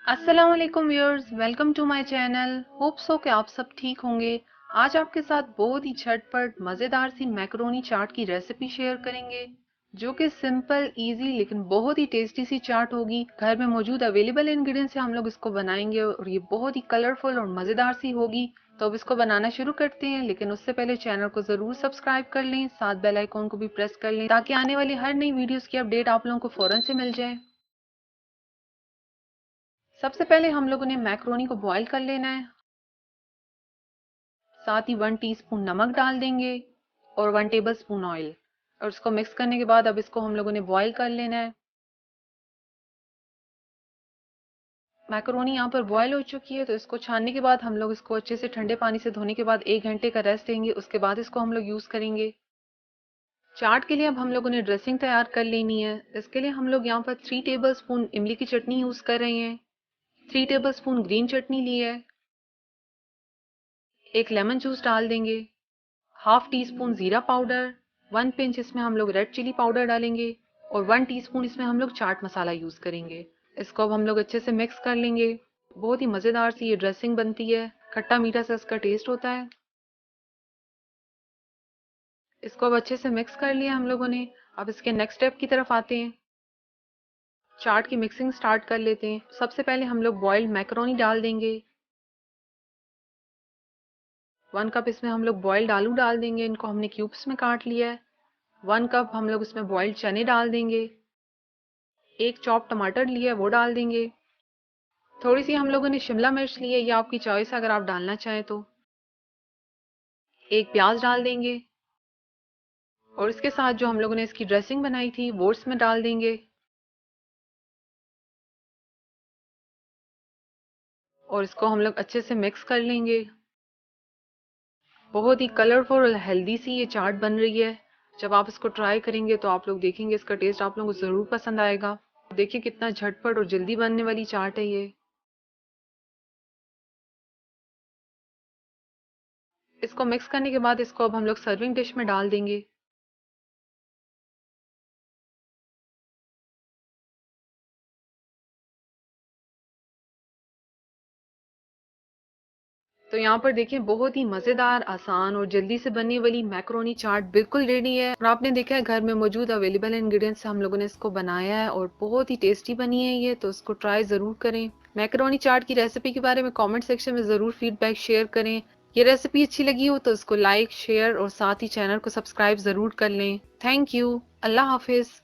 अस्सलाम वालेकुम viewers, welcome to my channel. Hope so कि आप सब ठीक होंगे। आज आपके साथ बहुत ही झटपट मज़ेदार सी मैक्रोनी चाट की रेसिपी शेयर करेंगे, जो कि सिंपल इजी लेकिन बहुत ही टेस्टी सी चाट होगी। घर में मौजूद अवेलेबल इंग्रेडिएंट्स से हम लोग इसको बनाएंगे और ये बहुत ही कलरफुल और मज़ेदार सी होगी। तो अब इसको बनाना शुरू करते हैं, लेकिन उससे पहले चैनल को ज़रूर सब्सक्राइब कर लें, साथ बेल आइकॉन को भी प्रेस कर लें ताकि आने वाली हर नई वीडियोस की अपडेट आप लोगों को फ़ौरन से मिल जाए। सबसे पहले हम लोगों ने मैक्रोनी को बॉईल कर लेना है। साथ ही 1 टीस्पून नमक डाल देंगे और 1 टेबलस्पून ऑयल, और उसको मिक्स करने के बाद अब इसको हम लोगों ने बॉईल कर लेना है। मैक्रोनी यहाँ पर बॉईल हो चुकी है, तो इसको छानने के बाद हम लोग इसको अच्छे से ठंडे पानी से धोने के बाद 1 घंटे का रेस्ट देंगे। उसके बाद इसको हम लोग यूज करेंगे। चाट के लिए अब हम लोगों ने ड्रेसिंग तैयार कर लेनी है। इसके लिए हम लोग यहाँ पर 3 टेबलस्पून इमली की चटनी यूज कर रहे हैं, 3 टेबलस्पून ग्रीन चटनी ली है, एक लेमन जूस डाल देंगे, हाफ टी स्पून जीरा पाउडर, 1 पिंच इसमें हम लोग रेड चिली पाउडर डालेंगे और 1 टीस्पून इसमें हम लोग चाट मसाला यूज करेंगे। इसको अब हम लोग अच्छे से मिक्स कर लेंगे। बहुत ही मजेदार सी ये ड्रेसिंग बनती है, खट्टा मीठा सा इसका टेस्ट होता है। इसको अब अच्छे से मिक्स कर लिया हम लोगों ने। अब इसके नेक्स्ट स्टेप की तरफ आते हैं। चाट की मिक्सिंग स्टार्ट कर लेते हैं। सबसे पहले हम लोग बॉइल्ड मैक्रोनी डाल देंगे। 1 कप इसमें हम लोग बॉइल्ड आलू डाल देंगे, इनको हमने क्यूब्स में काट लिया है। 1 कप हम लोग इसमें बॉइल्ड चने डाल देंगे। एक चॉप टमाटर लिया है वो डाल देंगे। थोड़ी सी हम लोगों ने शिमला मिर्च ली है, ये आपकी चॉइस है अगर आप डालना चाहें तो। एक प्याज डाल देंगे और इसके साथ जो हम लोगों ने इसकी ड्रेसिंग बनाई थी वो इसमें डाल देंगे और इसको हम लोग अच्छे से मिक्स कर लेंगे। बहुत ही कलरफुल और हेल्दी सी ये चाट बन रही है। जब आप इसको ट्राई करेंगे तो आप लोग देखेंगे इसका टेस्ट आप लोगों को जरूर पसंद आएगा। देखिए कितना झटपट और जल्दी बनने वाली चाट है ये। इसको मिक्स करने के बाद इसको अब हम लोग सर्विंग डिश में डाल देंगे। तो यहाँ पर देखिए बहुत ही मजेदार, आसान और जल्दी से बनने वाली मैक्रोनी चाट बिल्कुल रेडी है। और आपने देखा है घर में मौजूद अवेलेबल इंग्रेडिएंट्स से हम लोगों ने इसको बनाया है और बहुत ही टेस्टी बनी है ये। तो इसको ट्राई जरूर करें। मैक्रोनी चाट की रेसिपी के बारे में कमेंट सेक्शन में जरूर फीडबैक शेयर करें। ये रेसिपी अच्छी लगी हो तो इसको लाइक, शेयर और साथ ही चैनल को सब्सक्राइब जरूर कर लें। Thank you. Allah Hafiz.